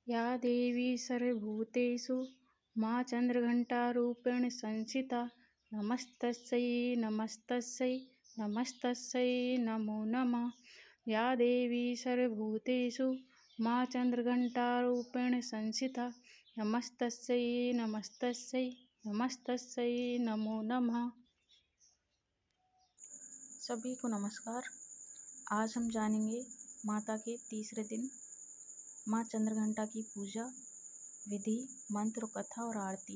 या देवी सर्वभूतेषु मां चन्द्रघण्टारूपेण संस्थिता नमस्तस्यै नमस्तस्यै नमस्तस्यै नमो नमः। या देवी सर्वभूतेषु मां चन्द्रघण्टारूपेण संस्थिता नमस्तस्यै नमस्तस्यै नमस्तस्यै नमो नमः। सभी को नमस्कार। आज हम जानेंगे माता के तीसरे दिन माँ चंद्रघंटा की पूजा विधि, मंत्र, कथा और आरती,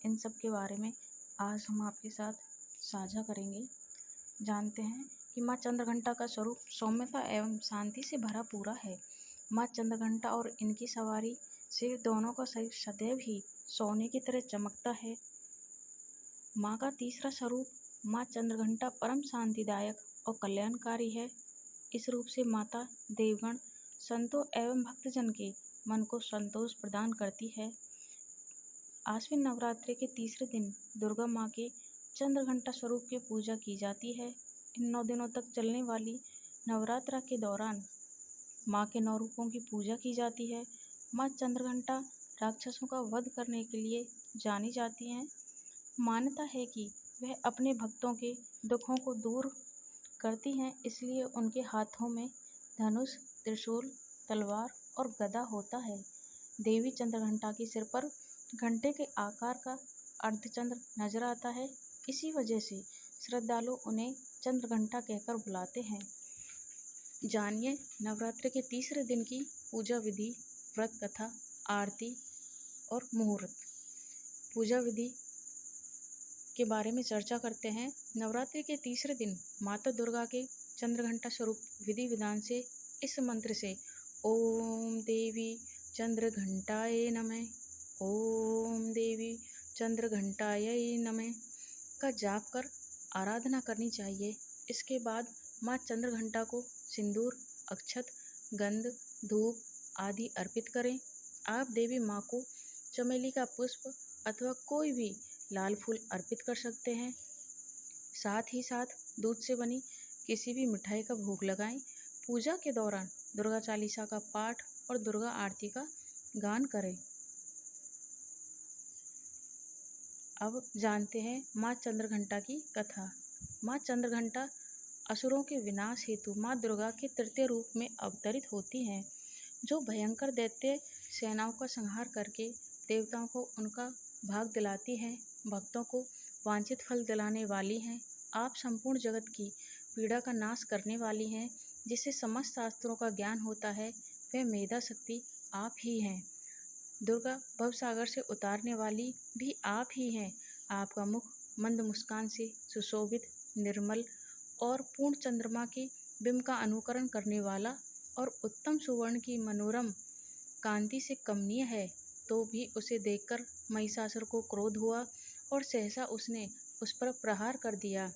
इन सब के बारे में आज हम आपके साथ साझा करेंगे। जानते हैं कि माँ चंद्रघंटा का स्वरूप सौम्यता एवं शांति से भरा पूरा है। माँ चंद्रघंटा और इनकी सवारी से दोनों का शरीर सदैव ही सोने की तरह चमकता है। माँ का तीसरा स्वरूप माँ चंद्रघंटा परम शांतिदायक और कल्याणकारी है। इस रूप से माता देवगण, संतों एवं भक्तजन के मन को संतोष प्रदान करती है। आश्विन नवरात्रि के तीसरे दिन दुर्गा माँ के चंद्रघंटा स्वरूप की पूजा की जाती है। इन 9 दिनों तक चलने वाली नवरात्रा के दौरान माँ के 9 रूपों की पूजा की जाती है। माँ चंद्रघंटा राक्षसों का वध करने के लिए जानी जाती हैं। मान्यता है कि वह अपने भक्तों के दुखों को दूर करती हैं, इसलिए उनके हाथों में धनुष, त्रिशूल, तलवार और गदा होता है। देवी चंद्रघंटा के सिर पर घंटे के आकार का अर्धचंद्र नजर आता है। इसी वजह से श्रद्धालु उन्हें चंद्रघंटा कहकर बुलाते हैं। जानिए नवरात्रि के तीसरे दिन की पूजा विधि, व्रत कथा, आरती और मुहूर्त। पूजा विधि के बारे में चर्चा करते हैं। नवरात्रि के तीसरे दिन माता दुर्गा के चंद्रघंटा स्वरूप विधि विधान से इस मंत्र से ओम देवी चंद्रघंटाय नमः, ओम देवी चंद्रघंटाय नमः का जाप कर आराधना करनी चाहिए। इसके बाद माँ चंद्रघंटा को सिंदूर, अक्षत, गंध, धूप आदि अर्पित करें। आप देवी माँ को चमेली का पुष्प अथवा कोई भी लाल फूल अर्पित कर सकते हैं। साथ ही साथ दूध से बनी किसी भी मिठाई का भोग लगाएं। पूजा के दौरान दुर्गा चालीसा का पाठ और दुर्गा आरती का गान करें। अब जानते हैं माँ चंद्रघंटा की कथा। माँ चंद्रघंटा असुरों के विनाश हेतु माँ दुर्गा के तृतीय रूप में अवतरित होती हैं, जो भयंकर दैत्य सेनाओं का संहार करके देवताओं को उनका भाग दिलाती हैं, भक्तों को वांछित फल दिलाने वाली हैं। आप संपूर्ण जगत की पीड़ा का नाश करने वाली हैं। जिसे समस्त शास्त्रों का ज्ञान होता है वह मेधा शक्ति आप ही हैं। दुर्गा भवसागर से उतारने वाली भी आप ही हैं। आपका मुख मंद मुस्कान से सुशोभित, निर्मल और पूर्ण चंद्रमा के बिंब का अनुकरण करने वाला और उत्तम सुवर्ण की मनोरम कांति से कमनीय है। तो भी उसे देखकर महिषासुर को क्रोध हुआ और सहसा उसने उस पर प्रहार कर दिया।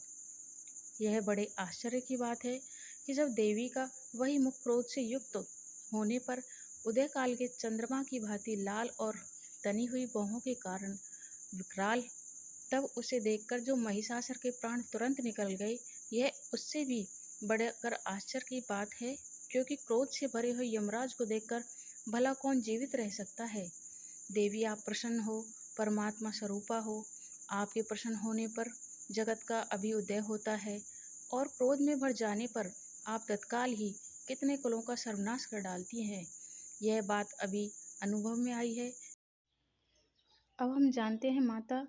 यह बड़े आश्चर्य की बात है कि जब देवी का वही मुख क्रोध से युक्त होने पर उदय काल के चंद्रमा की भांति लाल और तनी हुई बाहों के कारण विकराल, तब उसे देखकर जो महिषासुर के प्राण तुरंत निकल गए। यह उससे भी बढ़कर आश्चर्य की बात है, क्योंकि क्रोध से भरे हुए यमराज को देखकर भला कौन जीवित रह सकता है। देवी आप प्रसन्न हो, परमात्मा स्वरूपा हो। आपके प्रसन्न होने पर जगत का अभ्युदय होता है और क्रोध में भर जाने पर आप तत्काल ही कितने कुलों का सर्वनाश कर डालती हैं। यह बात अभी अनुभव में आई है। अब हम जानते हैं माता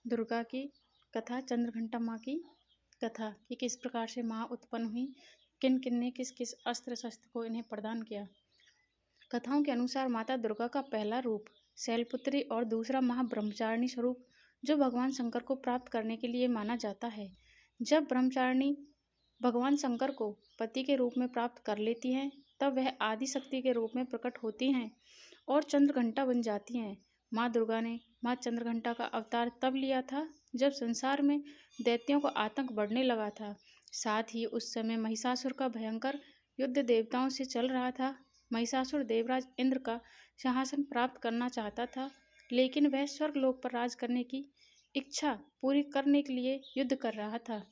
दुर्गा की कथा, चंद्रघंटा माँ की कथा कि किस प्रकार से माँ उत्पन्न हुई, किन किन ने किस किस अस्त्र शस्त्र को इन्हें प्रदान किया। कथाओं के अनुसार माता दुर्गा का पहला रूप शैलपुत्री और दूसरा महाब्रह्मचारिणी स्वरूप, जो भगवान शंकर को प्राप्त करने के लिए माना जाता है। जब ब्रह्मचारिणी भगवान शंकर को पति के रूप में प्राप्त कर लेती हैं, तब वह आदि शक्ति के रूप में प्रकट होती हैं और चंद्रघंटा बन जाती हैं। माँ दुर्गा ने माँ चंद्रघंटा का अवतार तब लिया था जब संसार में दैत्यों का आतंक बढ़ने लगा था। साथ ही उस समय महिषासुर का भयंकर युद्ध देवताओं से चल रहा था। महिषासुर देवराज इंद्र का सिंहासन प्राप्त करना चाहता था, लेकिन वह स्वर्गलोक पर राज करने की इच्छा पूरी करने के लिए युद्ध कर रहा था।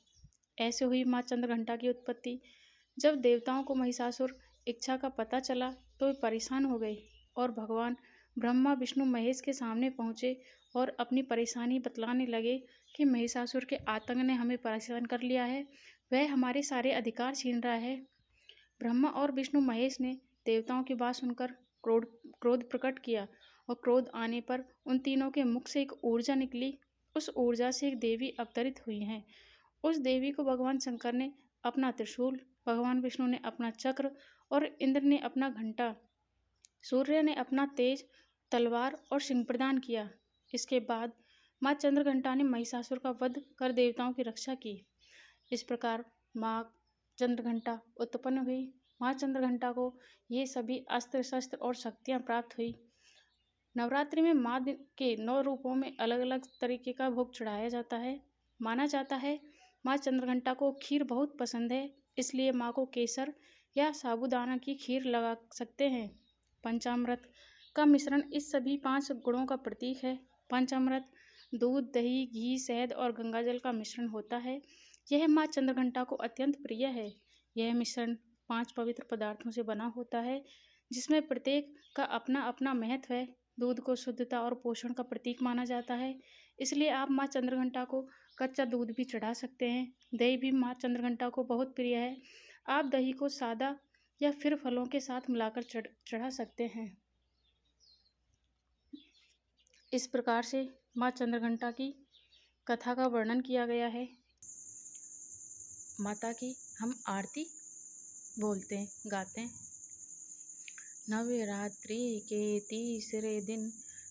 ऐसे हुई माँ चंद्रघंटा की उत्पत्ति। जब देवताओं को महिषासुर इच्छा का पता चला तो वे परेशान हो गए। और भगवान ब्रह्मा विष्णु महेश के सामने पहुँचे और अपनी परेशानी बतलाने लगे कि महिषासुर के आतंक ने हमें परेशान कर लिया है, वह हमारे सारे अधिकार छीन रहा है। ब्रह्मा और विष्णु महेश ने देवताओं की बात सुनकर क्रोध क्रोध प्रकट किया और क्रोध आने पर उन तीनों के मुख से एक ऊर्जा निकली। उस ऊर्जा से एक देवी अवतरित हुई हैं। उस देवी को भगवान शंकर ने अपना त्रिशूल, भगवान विष्णु ने अपना चक्र और इंद्र ने अपना घंटा, सूर्य ने अपना तेज, तलवार और सिंह प्रदान किया। इसके बाद माँ चंद्रघंटा ने महिषासुर का वध कर देवताओं की रक्षा की। इस प्रकार माँ चंद्रघंटा उत्पन्न हुई। माँ चंद्रघंटा को ये सभी अस्त्र शस्त्र और शक्तियाँ प्राप्त हुई। नवरात्रि में माँ के 9 रूपों में अलग अलग तरीके का भोग चढ़ाया जाता है। माना जाता है माँ चंद्रघंटा को खीर बहुत पसंद है, इसलिए माँ को केसर या साबूदाना की खीर लगा सकते हैं। पंचामृत का मिश्रण इस सभी 5 गुणों का प्रतीक है। पंचामृत दूध, दही, घी, शहद और गंगाजल का मिश्रण होता है। यह माँ चंद्रघंटा को अत्यंत प्रिय है। यह मिश्रण 5 पवित्र पदार्थों से बना होता है, जिसमें प्रत्येक का अपना अपना महत्व है। दूध को शुद्धता और पोषण का प्रतीक माना जाता है, इसलिए आप माँ चंद्रघंटा को कच्चा दूध भी चढ़ा सकते हैं। दही भी माँ चंद्रघंटा को बहुत प्रिय है। आप दही को सादा या फिर फलों के साथ मिलाकर चढ़ा सकते हैं। इस प्रकार से माँ चंद्रघंटा की कथा का वर्णन किया गया है। माता की हम आरती बोलते हैं, गाते हैं। नवरात्रि के तीसरे दिन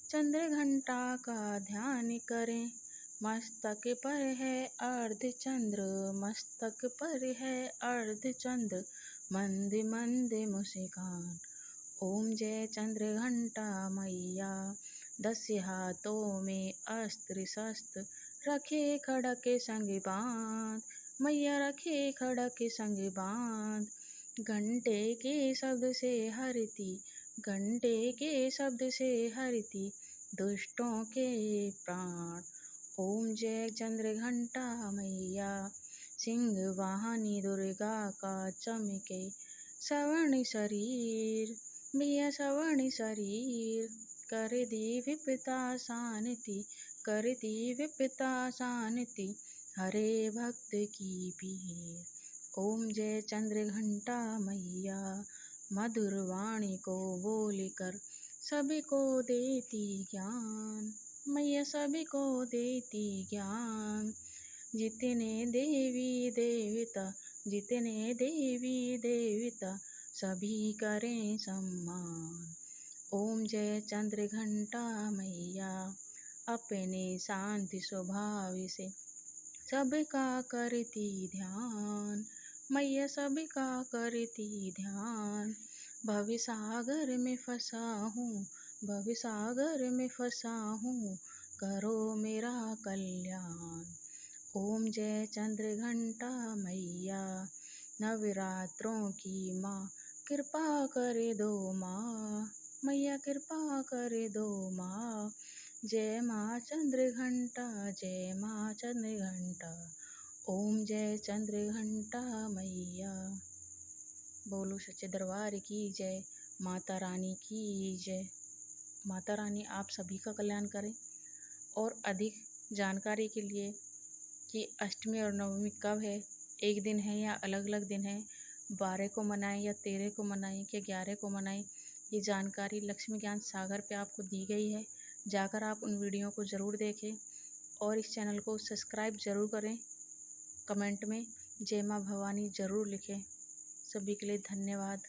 चंद्रघंटा का ध्यान करें। मस्तक पर है अर्धचंद्र, मस्तक पर है अर्धचंद्र, मंद मंद मुस्कान। ओम जय चंद्रघंटा मैया। 10 हाथों में अस्त्र शस्त्र, रखे खड़क संग बांध। मैया रखे खड़क संग बांध। घंटे के शब्द से हरती, घंटे के शब्द से हरती दुष्टों के प्राण। ओम जय चंद्रघंटा मैया। सिंह वाहनी दुर्गा का चमके सवर्ण शरीर, मैया सवर्ण शरीर। कर दी विपदा शांति, कर दी विपदा शांति, हरे भक्त की पीर। ओम जय चंद्रघंटा मैया। मधुर वाणी को बोलकर सभी को देती ज्ञान, मैया सभी को देती ज्ञान। जितने देवी देवता, जितने देवी देवता, सभी करें सम्मान। ओम जय चंद्रघंटा मैया। अपने शांति स्वभाव से सबका करती ध्यान, मैया सबका करती ध्यान। भव सागर में फंसा हूँ, भव सागर में फंसा हूँ, करो मेरा कल्याण। ओम जय चंद्रघंटा मैया। नवरात्रों की माँ कृपा कर दो माँ, मैया कृपा कर दो माँ। जय माँ चंद्रघंटा, जय माँ चंद्रघंटा। ओम जय चंद्रघंटा मैया। बोलो सच्चे दरबार की जय, माता रानी की जय। माता रानी आप सभी का कल्याण करें। और अधिक जानकारी के लिए कि अष्टमी और नवमी कब है, एक दिन है या अलग अलग दिन है, 12 को मनाएं या 13 को मनाएं या 11 को मनाएं, ये जानकारी लक्ष्मी ज्ञान सागर पे आपको दी गई है। जाकर आप उन वीडियो को ज़रूर देखें और इस चैनल को सब्सक्राइब ज़रूर करें। कमेंट में जय माँ भवानी ज़रूर लिखें। सभी के लिए धन्यवाद।